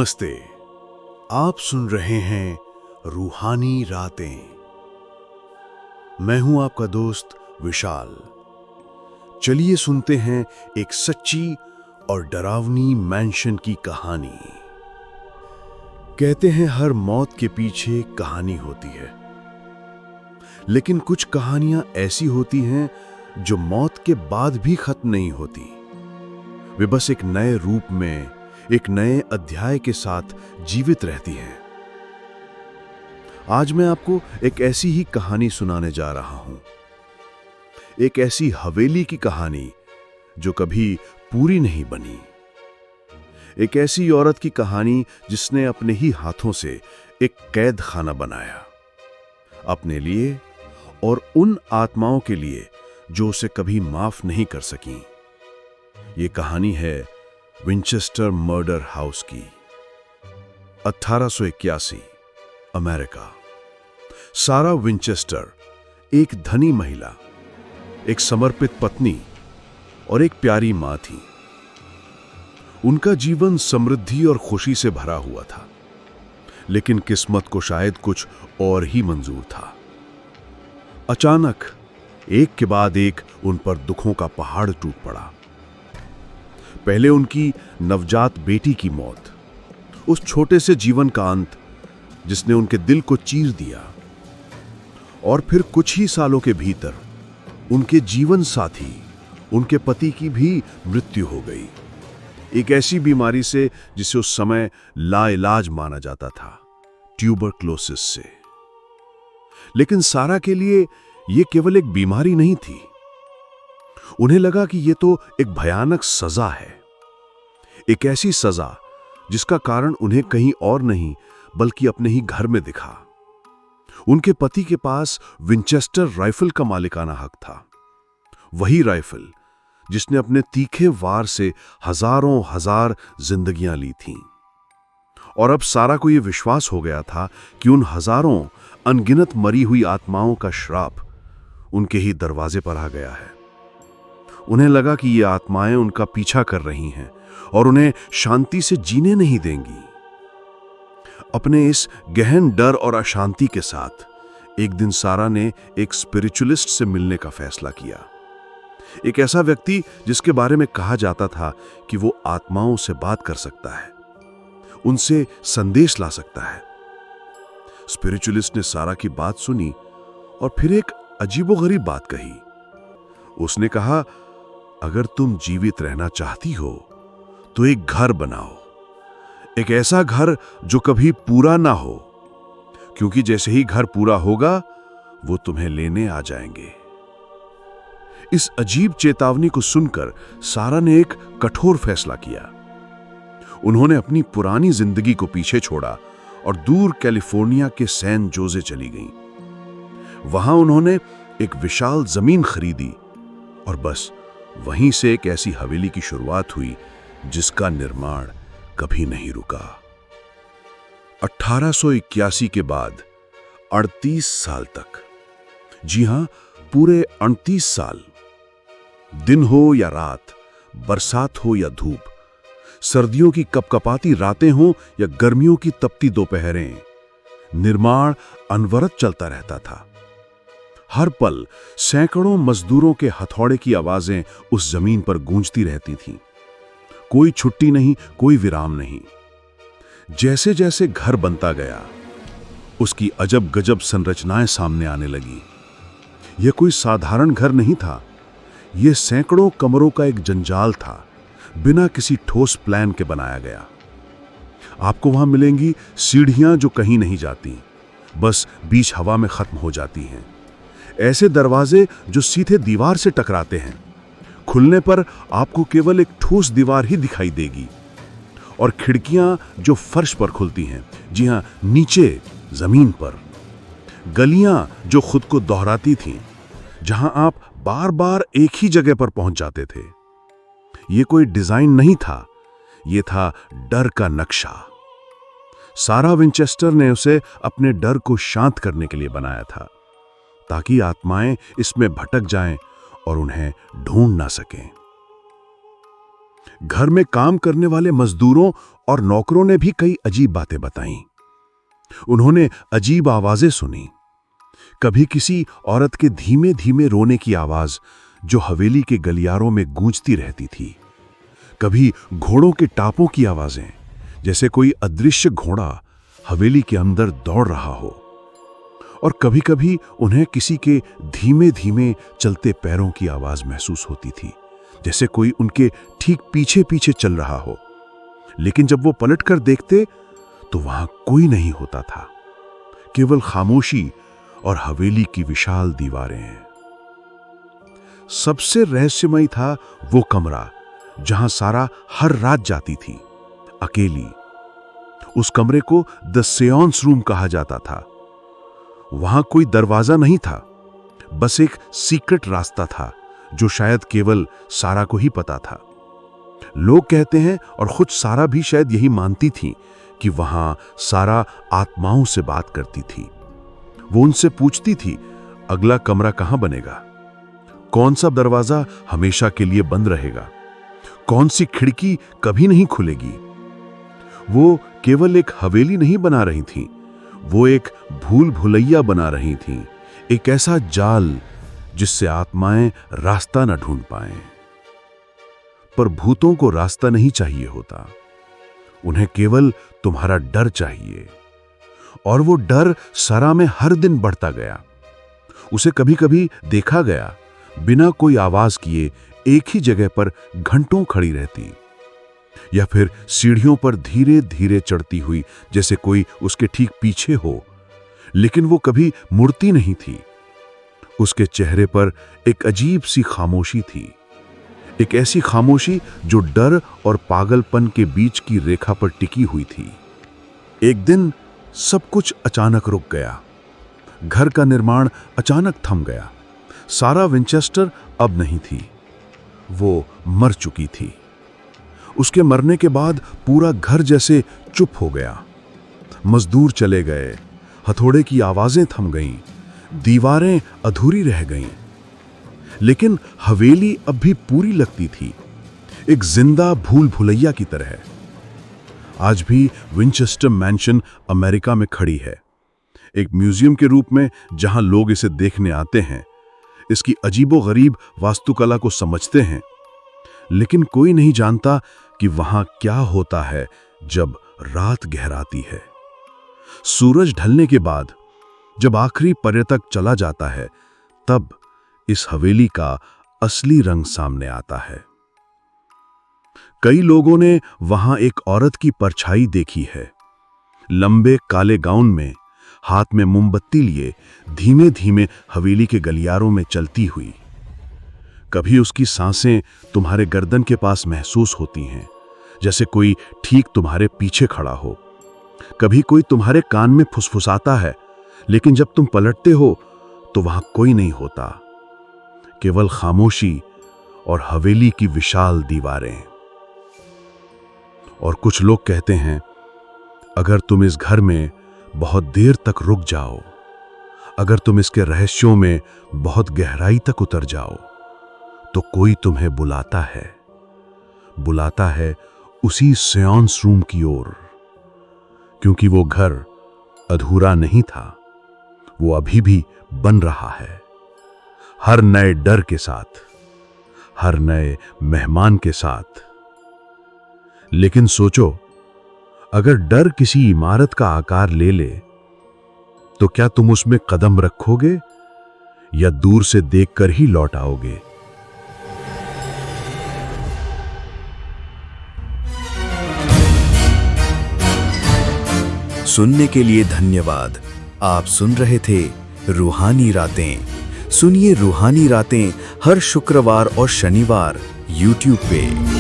नमस्ते। आप सुन रहे हैं रूहानी रातें। मैं हूं आपका दोस्त विशाल। चलिए सुनते हैं एक सच्ची और डरावनी मैंशन की कहानी। कहते हैं हर मौत के पीछे कहानी होती है, लेकिन कुछ कहानियां ऐसी होती हैं जो मौत के बाद भी खत्म नहीं होती। वे बस एक नए रूप में, एक नए अध्याय के साथ जीवित रहती हैं। आज मैं आपको एक ऐसी ही कहानी सुनाने जा रहा हूं। एक ऐसी हवेली की कहानी जो कभी पूरी नहीं बनी। एक ऐसी औरत की कहानी जिसने अपने ही हाथों से एक कैद खाना बनाया, अपने लिए और उन आत्माओं के लिए जो उसे कभी माफ नहीं कर सकीं। ये कहानी है विंचेस्टर मर्डर हाउस की। 1881 अमेरिका। सारा विंचेस्टर एक धनी महिला, एक समर्पित पत्नी और एक प्यारी मां थी। उनका जीवन समृद्धि और खुशी से भरा हुआ था, लेकिन किस्मत को शायद कुछ और ही मंजूर था। अचानक एक के बाद एक उन पर दुखों का पहाड़ टूट पड़ा। पहले उनकी नवजात बेटी की मौत, उस छोटे से जीवन का अंत जिसने उनके दिल को चीर दिया। और फिर कुछ ही सालों के भीतर उनके जीवन साथी, उनके पति की भी मृत्यु हो गई, एक ऐसी बीमारी से जिसे उस समय लाइलाज माना जाता था, ट्यूबरक्लोसिस से। लेकिन सारा के लिए यह केवल एक बीमारी नहीं थी। उन्हें लगा कि यह तो एक भयानक सजा है, एक ऐसी सजा जिसका कारण उन्हें कहीं और नहीं बल्कि अपने ही घर में दिखा। उनके पति के पास विंचेस्टर राइफल का मालिकाना हक था, वही राइफल जिसने अपने तीखे वार से हजारों हजार जिंदगियां ली थीं। और अब सारा को यह विश्वास हो गया था कि उन हजारों अनगिनत मरी हुई आत्माओं का श्राप उनके ही दरवाजे पर आ गया है। उन्हें लगा कि ये आत्माएं उनका पीछा कर रही हैं और उन्हें शांति से जीने नहीं देंगी। अपने इस गहन डर और अशांति के साथ एक दिन सारा ने एक स्पिरिचुअलिस्ट से मिलने का फैसला किया। एक ऐसा व्यक्ति जिसके बारे में कहा जाता था कि वो आत्माओं से बात कर सकता है, उनसे संदेश ला सकता है। स्पिरिचुअलिस्ट ने सारा की बात सुनी और फिर एक अजीबोगरीब बात कही। उसने कहा, अगर तुम जीवित रहना चाहती हो तो एक घर बनाओ, एक ऐसा घर जो कभी पूरा ना हो, क्योंकि जैसे ही घर पूरा होगा वो तुम्हें लेने आ जाएंगे। इस अजीब चेतावनी को सुनकर सारा ने एक कठोर फैसला किया। उन्होंने अपनी पुरानी जिंदगी को पीछे छोड़ा और दूर कैलिफोर्निया के सैन जोसे चली गईं। वहां उन्होंने एक विशाल जमीन खरीदी और बस वहीं से एक ऐसी हवेली की शुरुआत हुई जिसका निर्माण कभी नहीं रुका। 1881 के बाद 38 साल तक, जी हां, पूरे 38 साल, दिन हो या रात, बरसात हो या धूप, सर्दियों की कपकपाती रातें हो या गर्मियों की तपती दोपहरें, निर्माण अनवरत चलता रहता था। हर पल सैकड़ों मजदूरों के हथौड़े की आवाजें उस जमीन पर गूंजती रहती थीं। कोई छुट्टी नहीं, कोई विराम नहीं। जैसे जैसे घर बनता गया, उसकी अजब गजब संरचनाएं सामने आने लगी। यह कोई साधारण घर नहीं था, यह सैकड़ों कमरों का एक जंजाल था, बिना किसी ठोस प्लान के बनाया गया। आपको वहां मिलेंगी सीढ़ियां जो कहीं नहीं जाती, बस बीच हवा में खत्म हो जाती हैं। ऐसे दरवाजे जो सीधे दीवार से टकराते हैं, खुलने पर आपको केवल एक ठोस दीवार ही दिखाई देगी। और खिड़कियां जो फर्श पर खुलती हैं, जी हां, नीचे जमीन पर। गलियां जो खुद को दोहराती थीं, जहां आप बार बार एक ही जगह पर पहुंच जाते थे। यह कोई डिजाइन नहीं था, यह था डर का नक्शा। सारा विंचेस्टर ने उसे अपने डर को शांत करने के लिए बनाया था, ताकि आत्माएं इसमें भटक जाएं और उन्हें ढूंढ ना सकें। घर में काम करने वाले मजदूरों और नौकरों ने भी कई अजीब बातें बताईं। उन्होंने अजीब आवाजें सुनी। कभी किसी औरत के धीमे धीमे रोने की आवाज जो हवेली के गलियारों में गूंजती रहती थी, कभी घोड़ों के टापों की आवाजें, जैसे कोई अदृश्य घोड़ा हवेली के अंदर दौड़ रहा हो, और कभी कभी उन्हें किसी के धीमे धीमे चलते पैरों की आवाज महसूस होती थी, जैसे कोई उनके ठीक पीछे पीछे चल रहा हो। लेकिन जब वो पलट कर देखते तो वहां कोई नहीं होता था, केवल खामोशी और हवेली की विशाल दीवारें। सबसे रहस्यमयी था वो कमरा जहां सारा हर रात जाती थी, अकेली। उस कमरे को द सेयंस रूम कहा जाता था। वहां कोई दरवाजा नहीं था, बस एक सीक्रेट रास्ता था जो शायद केवल सारा को ही पता था। लोग कहते हैं, और खुद सारा भी शायद यही मानती थी, कि वहां सारा आत्माओं से बात करती थी। वो उनसे पूछती थी, अगला कमरा कहां बनेगा, कौन सा दरवाजा हमेशा के लिए बंद रहेगा, कौन सी खिड़की कभी नहीं खुलेगी। वो केवल एक हवेली नहीं बना रही थी, वो एक भूल भुलैया बना रही थी, एक ऐसा जाल जिससे आत्माएं रास्ता न ढूंढ पाएं। पर भूतों को रास्ता नहीं चाहिए होता, उन्हें केवल तुम्हारा डर चाहिए। और वो डर सारा में हर दिन बढ़ता गया। उसे कभी कभी देखा गया बिना कोई आवाज किए एक ही जगह पर घंटों खड़ी रहती, या फिर सीढ़ियों पर धीरे धीरे चढ़ती हुई जैसे कोई उसके ठीक पीछे हो, लेकिन वो कभी मुड़ती नहीं थी। उसके चेहरे पर एक अजीब सी खामोशी थी, एक ऐसी खामोशी जो डर और पागलपन के बीच की रेखा पर टिकी हुई थी। एक दिन सब कुछ अचानक रुक गया। घर का निर्माण अचानक थम गया। सारा विंचेस्टर अब नहीं थी, वो मर चुकी थी। उसके मरने के बाद पूरा घर जैसे चुप हो गया। मजदूर चले गए, हथौड़े की आवाजें थम गईं, दीवारें अधूरी रह गईं, लेकिन हवेली अब भी पूरी लगती थी, एक जिंदा भूल भुलैया की तरह। आज भी विंचेस्टर मैंशन अमेरिका में खड़ी है, एक म्यूजियम के रूप में जहां लोग इसे देखने आते हैं, इसकी अजीबोगरीब वास्तुकला को समझते हैं। लेकिन कोई नहीं जानता कि वहां क्या होता है जब रात गहराती है। सूरज ढलने के बाद जब आखिरी पर्यटक चला जाता है, तब इस हवेली का असली रंग सामने आता है। कई लोगों ने वहां एक औरत की परछाई देखी है, लंबे काले गाउन में, हाथ में मोमबत्ती लिए, धीमे धीमे हवेली के गलियारों में चलती हुई। कभी उसकी सांसें तुम्हारे गर्दन के पास महसूस होती हैं, जैसे कोई ठीक तुम्हारे पीछे खड़ा हो। कभी कोई तुम्हारे कान में फुसफुसाता है, लेकिन जब तुम पलटते हो तो वहां कोई नहीं होता, केवल खामोशी और हवेली की विशाल दीवारें। और कुछ लोग कहते हैं, अगर तुम इस घर में बहुत देर तक रुक जाओ, अगर तुम इसके रहस्यों में बहुत गहराई तक उतर जाओ, तो कोई तुम्हें बुलाता है उसी सेयंस रूम की ओर, क्योंकि वो घर अधूरा नहीं था, वो अभी भी बन रहा है, हर नए डर के साथ, हर नए मेहमान के साथ। लेकिन सोचो, अगर डर किसी इमारत का आकार ले ले, तो क्या तुम उसमें कदम रखोगे या दूर से देखकर ही लौट आओगे? सुनने के लिए धन्यवाद। आप सुन रहे थे रूहानी रातें। सुनिए रूहानी रातें हर शुक्रवार और शनिवार YouTube पे।